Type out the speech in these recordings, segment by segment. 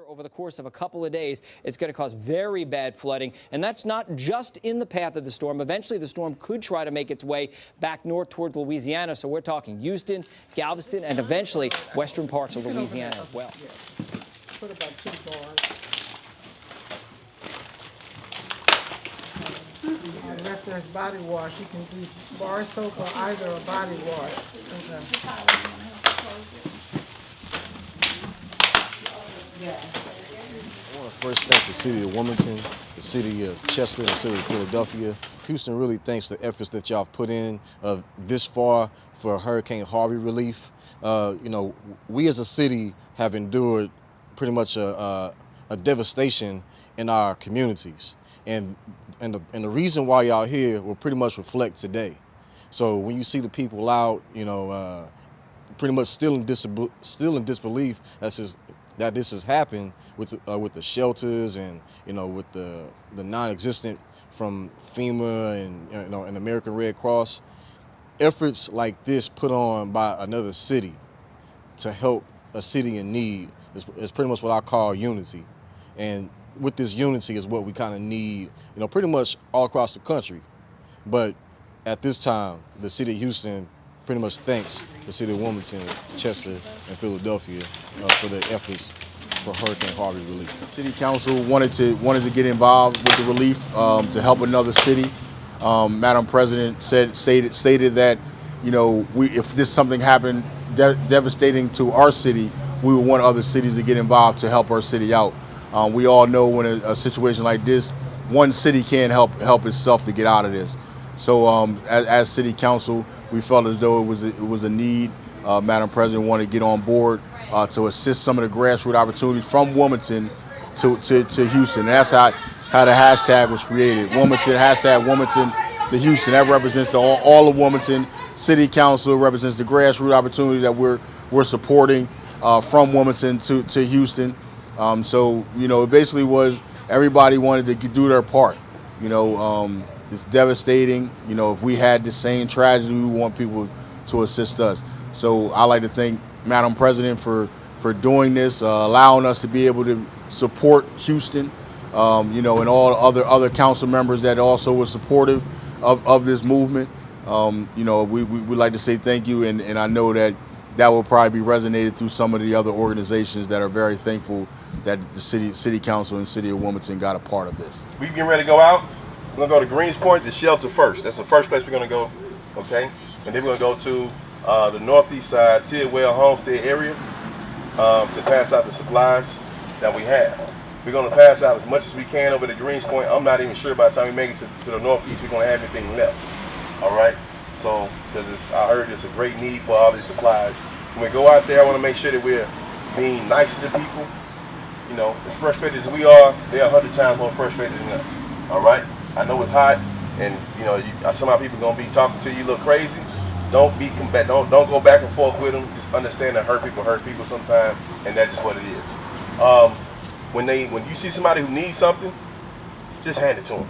Over the course of a couple of days, it's going to cause very bad flooding, and that's not just in the path of the storm. Eventually, the storm could try to make its way back north toward Louisiana, so we're talking Houston, Galveston, and eventually western parts of Louisiana as well. Put about 2 bars. Unless there's body wash, you can do bar soap or either a body wash. Okay. I want to first thank the city of Wilmington, the city of Chester, and the city of Philadelphia. Houston really thanks the efforts that y'all have put in this far for Hurricane Harvey relief. We as a city have endured pretty much a devastation in our communities. And the reason why y'all here will pretty much reflect today. So when you see the people out, pretty much still in disbelief that this has happened with the shelters and with the non-existent from FEMA and American Red Cross, efforts like this put on by another city to help a city in need is pretty much what I call unity. And with this unity is what we kind of need, pretty much all across the country. But at this time, the city of Houston pretty much thanks the city of Wilmington, Chester, and Philadelphia for their efforts for Hurricane Harvey relief. The city council wanted to get involved with the relief to help another city. Madam President stated that if this something happened devastating to our city, we would want other cities to get involved to help our city out. We all know when a situation like this, one city can't help itself to get out of this. So as city council, we felt as though it was a need. Madam President wanted to get on board to assist some of the grassroots opportunities from Wilmington to Houston. And that's how the hashtag was created. Wilmington, hashtag Wilmington to Houston. That represents all of Wilmington. City council represents the grassroots opportunities that we're supporting from Wilmington to Houston. So it basically was everybody wanted to do their part. It's devastating. If we had the same tragedy, we want people to assist us. So I like to thank Madam President for doing this, allowing us to be able to support Houston, and all other council members that also were supportive of this movement. We like to say thank you, and I know that will probably be resonated through some of the other organizations that are very thankful that the city council and city of Wilmington got a part of this. We getting ready to go out. We're gonna go to Greens Point, the shelter first. That's the first place we're gonna go, okay? And then we're gonna go to the northeast side, Tidwell Homestead area to pass out the supplies that we have. We're gonna pass out as much as we can over to Greens Point. I'm not even sure by the time we make it to the northeast, we're gonna have anything left, all right? So, because I heard it's a great need for all these supplies. When we go out there, I wanna make sure that we're being nice to the people. As frustrated as we are, they're 100 times more frustrated than us, all right? I know it's hot, and somehow people gonna be talking to you a little crazy. Don't be combative. Don't go back and forth with them. Just understand that hurt people sometimes, and that's just what it is. When you see somebody who needs something, just hand it to them.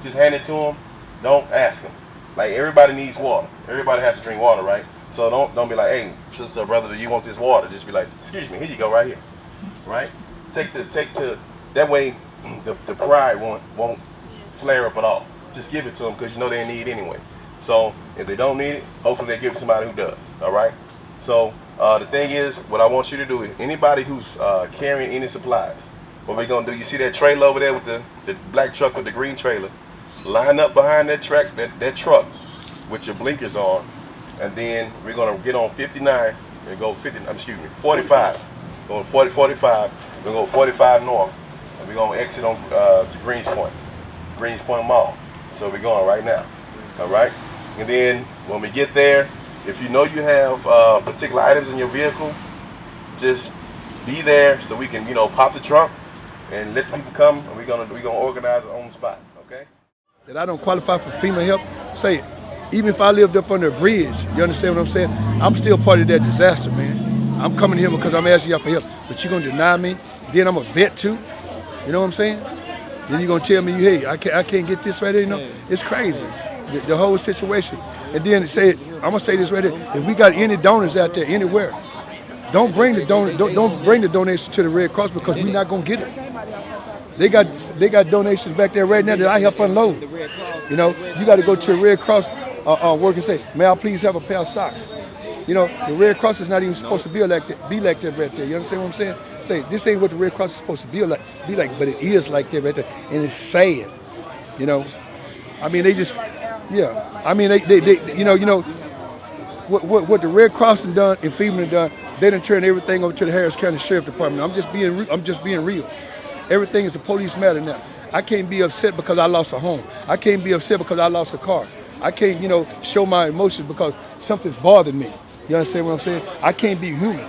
Just hand it to them. Don't ask them. Like, everybody needs water. Everybody has to drink water, right? So don't be like, hey, sister, brother, do you want this water? Just be like, excuse me, here you go, right here, right? Take the that way the pride won't flare up at all. Just give it to them because they need anyway. So if they don't need it, hopefully they give it to somebody who does. All right. So the thing is, what I want you to do is anybody who's carrying any supplies, what we're gonna do? You see that trailer over there with the black truck with the green trailer? Line up behind that truck with your blinkers on, and then we're gonna get on 59 and go 45. Going 45. We're gonna go 45 north, and we're gonna exit on to Greens Point Mall. So we're going right now. All right. And then when we get there, if you have particular items in your vehicle, just be there so we can pop the trunk and let the people come, and we're gonna organize it on the spot. Okay. That I don't qualify for FEMA help, say it. Even if I lived up under a bridge, you understand what I'm saying? I'm still part of that disaster, man. I'm coming here because I'm asking y'all for help, but you're gonna deny me. Then I'm a vet too. You know what I'm saying? Then you're gonna tell me, hey, I can't get this right here. It's crazy, the whole situation. And then I'm gonna say this right here. If we got any donors out there anywhere, don't bring the donation to the Red Cross because we're not gonna get it. They got donations back there right now that I help unload. You know, you got to go to the Red Cross work and say, "May I please have a pair of socks?" You know, the Red Cross is not even supposed to be like that right there. You understand what I'm saying? Say, this ain't what the Red Cross is supposed to be like, but it is like that right there, and it's sad. You know, I mean, they just, yeah. I mean, they you know, what the Red Cross and done and FEMA done, they done turned everything over to the Harris County Sheriff Department. I'm just being real. Everything is a police matter now. I can't be upset because I lost a home. I can't be upset because I lost a car. I can't, you know, show my emotions because something's bothered me. You understand what I'm saying? I can't be human.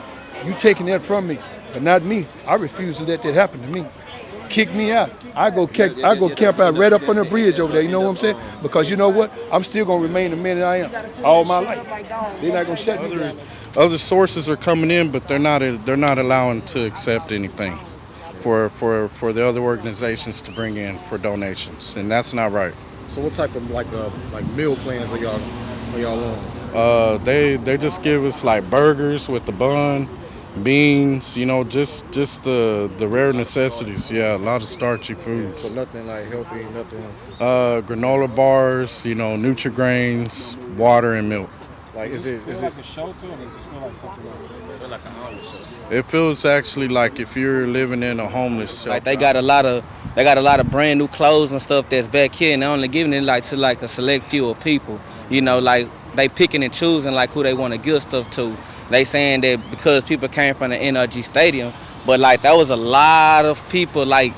You taking that from me, but not me. I refuse to let that happen to me. Kick me out. I go camp out right up on the bridge over there. You know what I'm saying? Because you know what? I'm still gonna remain the man that I am all my life. They're not gonna shut me down. Other sources are coming in, but they're not allowing to accept anything for the other organizations to bring in for donations, and that's not right. So what type of like meal plans are y'all on? They just give us like burgers with the bun, beans, you know, just the rare necessities. Yeah, a lot of starchy foods. So nothing like healthy, nothing. Granola bars, you know, Nutri-Grains, water and milk. Like is it like a shelter, or does it feel like something else? I feel like a homeless shelter? It feels actually like if you're living in a homeless shelter. Like they got a lot of brand new clothes and stuff that's back here, and they're only giving it like to like a select few of people. You know, like they picking and choosing like who they want to give stuff to. They saying that because people came from the NRG Stadium, but like that was a lot of people, like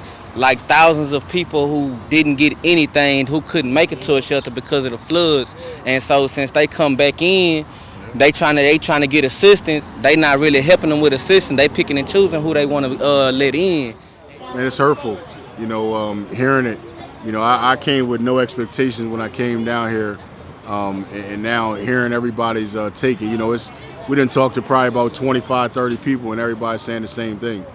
thousands of people who didn't get anything, who couldn't make it to a shelter because of the floods. And so since they come back in, they trying to get assistance. They not really helping them with assistance. They picking and choosing who they want to let in. Man, it's hurtful, you know, hearing it. You know, I came with no expectations when I came down here, and now hearing everybody's take it. You know, we didn't talk to probably about 25, 30 people, and everybody's saying the same thing.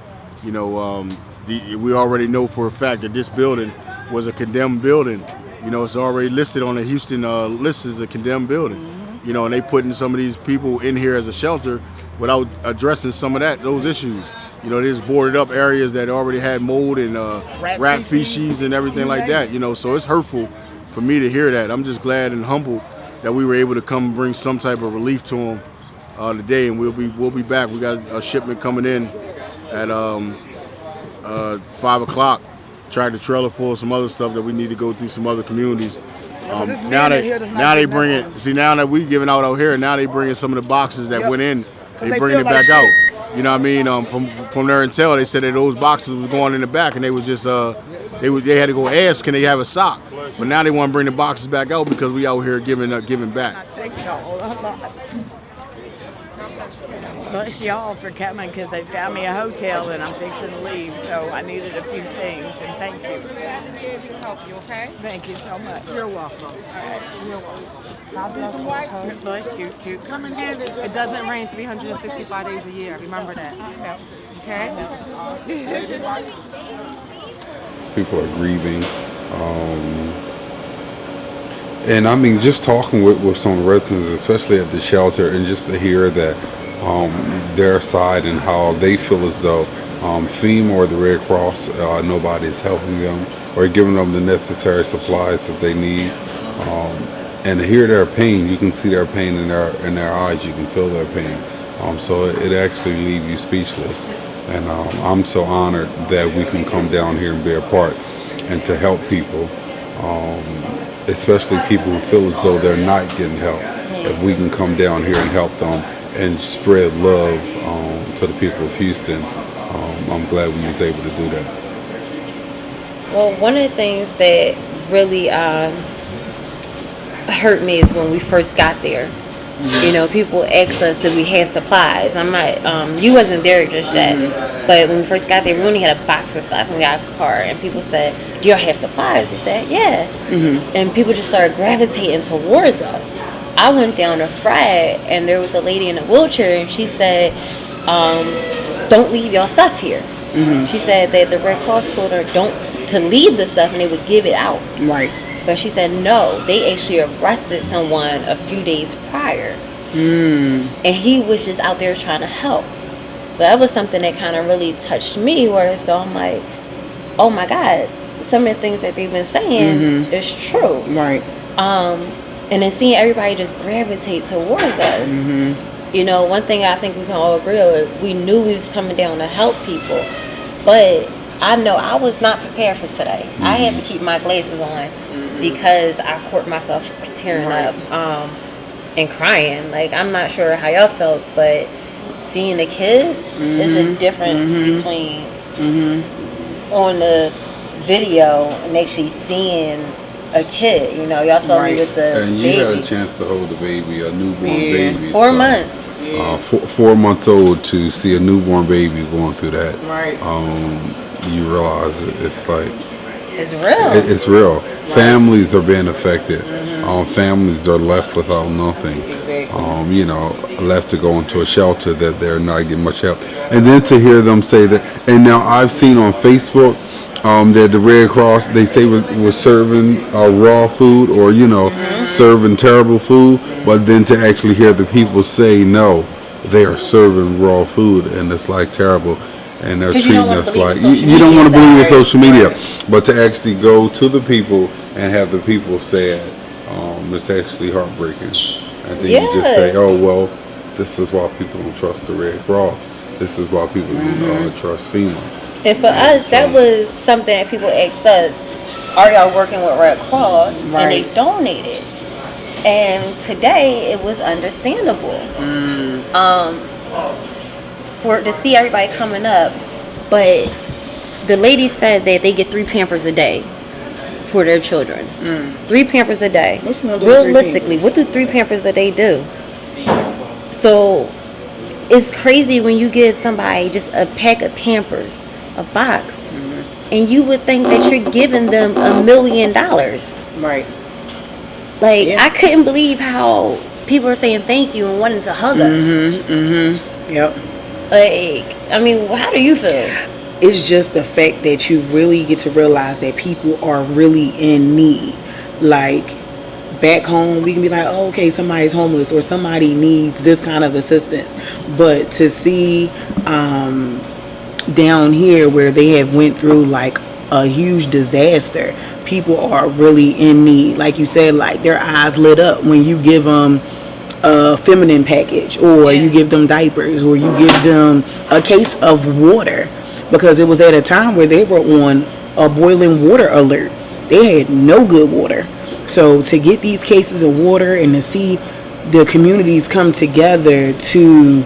You know, we already know for a fact that this building was a condemned building. You know, it's already listed on the Houston list as a condemned building. You know, and they putting some of these people in here as a shelter without addressing some of those issues. You know, there's boarded up areas that already had mold and rat feces and everything like that. You know, so it's hurtful for me to hear that. I'm just glad and humbled that we were able to come and bring some type of relief to them today, and we'll be back. We got a shipment coming in at 5 o'clock. Tractor trailer full of some other stuff that we need to go through some other communities. Now they bring it. See, now that we giving out here, now they bringing some of the boxes that went in. They bringing it back out. You know what I mean? From their intel, they said that those boxes was going in the back, and they was just they had to go ask, can they have a sock? But now they want to bring the boxes back out because we out here giving back. Thank y'all a lot. Bless y'all for coming because they found me a hotel and I'm fixing to leave, so I needed a few things, and thank you. Help you, okay? Thank you so much. You're welcome. All right. You're welcome. I'll do some wipes. Bless you too. Come and get it. It doesn't rain 365 days a year. Remember that. Okay? People are grieving. And I mean, just talking with some of the residents, especially at the shelter, and just to hear that their side and how they feel as though FEMA or the Red Cross, nobody is helping them or giving them the necessary supplies that they need. And to hear their pain, you can see their pain in their eyes, you can feel their pain. So it actually leaves you speechless. And I'm so honored that we can come down here and be a part and to help people, especially people who feel as though they're not getting help. If we can come down here and help them and spread love to the people of Houston, I'm glad we was able to do that. Well, one of the things that really hurt me is when we first got there. You know, people asked us, did we have supplies? I'm not, you wasn't there just yet, but when we first got there, we only had a box of stuff, and we got a car, and people said, do y'all have supplies? We said, yeah. And people just started gravitating towards us. I went down to Friday, and there was a lady in a wheelchair, and she said, don't leave y'all stuff here. She said that the Red Cross told her to leave the stuff, and they would give it out. Right. But she said no, they actually arrested someone a few days prior. And he was just out there trying to help. that was something that kind of really touched me, whereas though I'm like, oh my God, some of the things that they've been saying is true. Right. And then seeing everybody just gravitate towards us. You know, one thing I think we can all agree on, we knew we was coming down to help people, but I know I was not prepared for today. I had to keep my glasses on because I caught myself tearing up and crying. Like, I'm not sure how y'all felt, but seeing the kids is a difference between on the video and actually seeing a kid. You know, y'all saw me with the and you baby. had a chance to hold the baby, a newborn baby. 4 months. 4 months old, to see a newborn baby going through that. Right. You realize it's like it's real. It's real. Families are being affected. Families are left without nothing. Exactly. You know, left to go into a shelter that they're not getting much help. And then to hear them say that, and now I've seen on Facebook that the Red Cross, they say was serving raw food, or you know, serving terrible food, but then to actually hear the people say no, they are serving raw food, and it's like terrible. And they're treating us like you don't want to believe in social media, but to actually go to the people and have the people say it, it's actually heartbreaking. And then you just say, oh well, this is why people don't trust the Red Cross. This is why people don't trust FEMA. And for us, that was something that people asked us, are y'all working with Red Cross? Right. And they donated. And today, it was understandable. For to see everybody coming up, but the lady said that they get 3 Pampers a day for their children. 3 Pampers a day. Realistically, what do 3 Pampers a day do? So it's crazy when you give somebody just a pack of Pampers, a box, and you would think that you're giving them $1 million. Right. Like, I couldn't believe how people are saying thank you and wanting to hug us. Yep. Like, I mean, how do you feel? It's just the fact that you really get to realize that people are really in need. Like, back home, we can be like, oh, okay, somebody's homeless or somebody needs this kind of assistance. But to see down here where they have went through like a huge disaster, people are really in need. Like you said, like their eyes lit up when you give them a feminine package, or you give them diapers, or you give them a case of water, because it was at a time where they were on a boiling water alert. They had no good water. So to get these cases of water and to see the communities come together to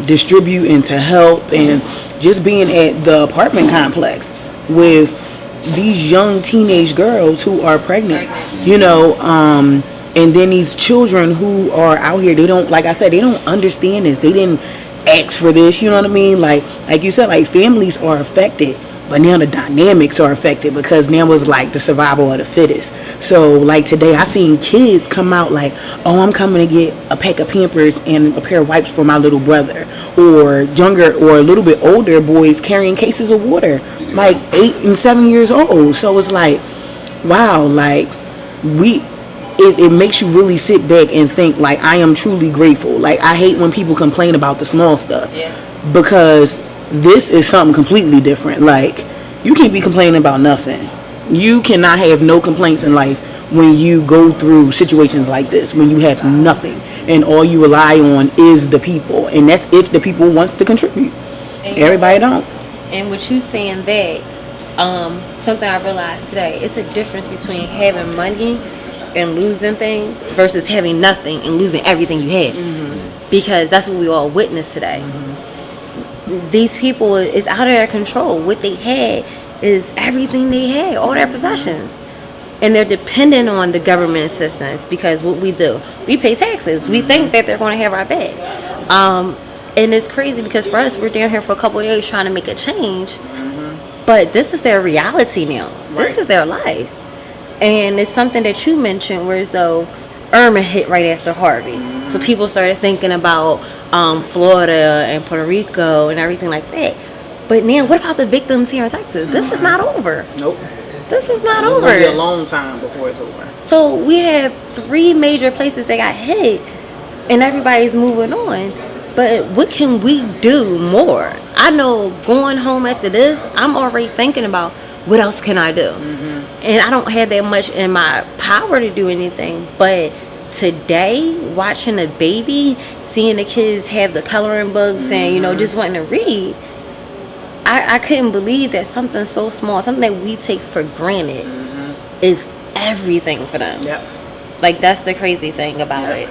distribute and to help, and just being at the apartment complex with these young teenage girls who are pregnant, you know, and then these children who are out here, they don't, like I said, they don't understand this. They didn't ask for this, you know what I mean? Like you said, like families are affected, but now the dynamics are affected because now it's like the survival of the fittest. So like today, I seen kids come out like, oh, I'm coming to get a pack of Pampers and a pair of wipes for my little brother, or younger or a little bit older boys carrying cases of water, like 8 and 7 years old. So it's like, wow, like it makes you really sit back and think, like, I am truly grateful. Like, I hate when people complain about the small stuff, because this is something completely different. Like, you can't be complaining about nothing. You cannot have no complaints in life when you go through situations like this, when you have nothing and all you rely on is the people, and that's if the people wants to contribute. Everybody don't. And with you saying that, something I realized today, it's a difference between having money and losing things versus having nothing and losing everything you had. Because that's what we all witnessed today. These people, is out of their control. What they had is everything they had, all their possessions, and they're dependent on the government assistance, because what we do, we pay taxes. We think that they're going to have our back, and it's crazy because for us, we're down here for a couple of days trying to make a change, but this is their reality now. This is their life. And it's something that you mentioned, whereas though Irma hit right after Harvey. So people started thinking about Florida and Puerto Rico and everything like that. But now, what about the victims here in Texas? This is not over. Nope. This is not It's over. gonna be a long time before it's over. So we have 3 major places that got hit, and everybody's moving on. But what can we do more? I know going home after this, I'm already thinking about what else can I do? And I don't have that much in my power to do anything. But today, watching a baby, seeing the kids have the coloring books and, you know, just wanting to read, I couldn't believe that something so small, something that we take for granted, is everything for them. Like, that's the crazy thing about it.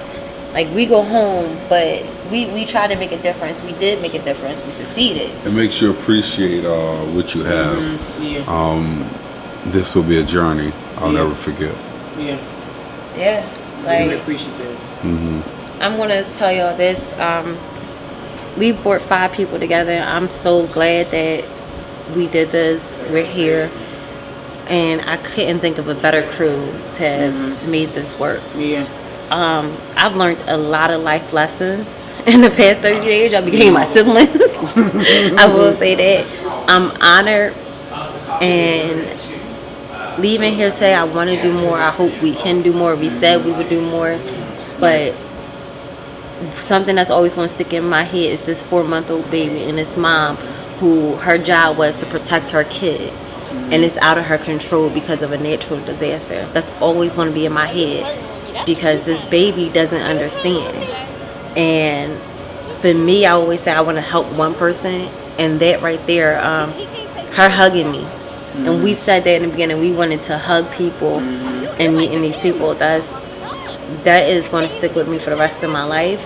Like, we go home, but we try to make a difference. We did make a difference. We succeeded. It makes you appreciate what you have. This will be a journey I'll never forget. Yeah. Like, appreciative. I'm gonna tell y'all this. We brought 5 people together. I'm so glad that we did this. We're here, and I couldn't think of a better crew to have made this work. I've learned a lot of life lessons in the past 30 days. Y'all became my siblings. I will say that. I'm honored, and leaving here today, I want to do more. I hope we can do more. We said we would do more, but something that's always going to stick in my head is this 4-month-old baby and this mom who her job was to protect her kid, and it's out of her control because of a natural disaster. That's always going to be in my head because this baby doesn't understand. And for me, I always say I want to help one person, and that right there, her hugging me. And we said that in the beginning, we wanted to hug people and meeting these people. That is going to stick with me for the rest of my life,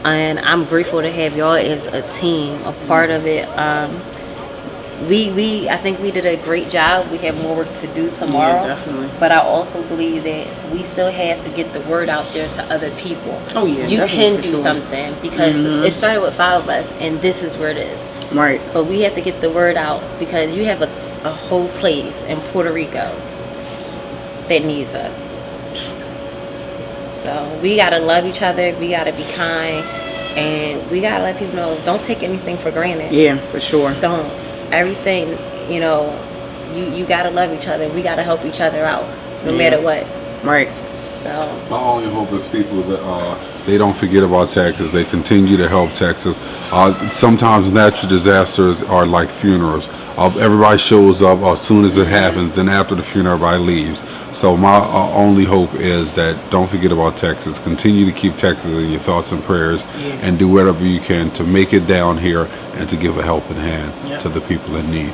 and I'm grateful to have y'all as a team, a part of it. I think we did a great job. We have more work to do tomorrow, definitely. but I also believe that we still have to get the word out there to other people. Oh yeah, you can do sure. something, because it started with 5 of us, and this is where it is. Right. But we have to get the word out, because you have a whole place in Puerto Rico that needs us. So we gotta love each other, we gotta be kind, and we gotta let people know, don't take anything for granted. Yeah, for sure. Don't. Everything, you know, you gotta love each other. We gotta help each other out, no matter what. Right. So my only hope is people that they don't forget about Texas. They continue to help Texas. Sometimes natural disasters are like funerals. Everybody shows up as soon as it happens. Then after the funeral, everybody leaves. So my only hope is that don't forget about Texas. Continue to keep Texas in your thoughts and prayers, and do whatever you can to make it down here and to give a helping hand to the people in need.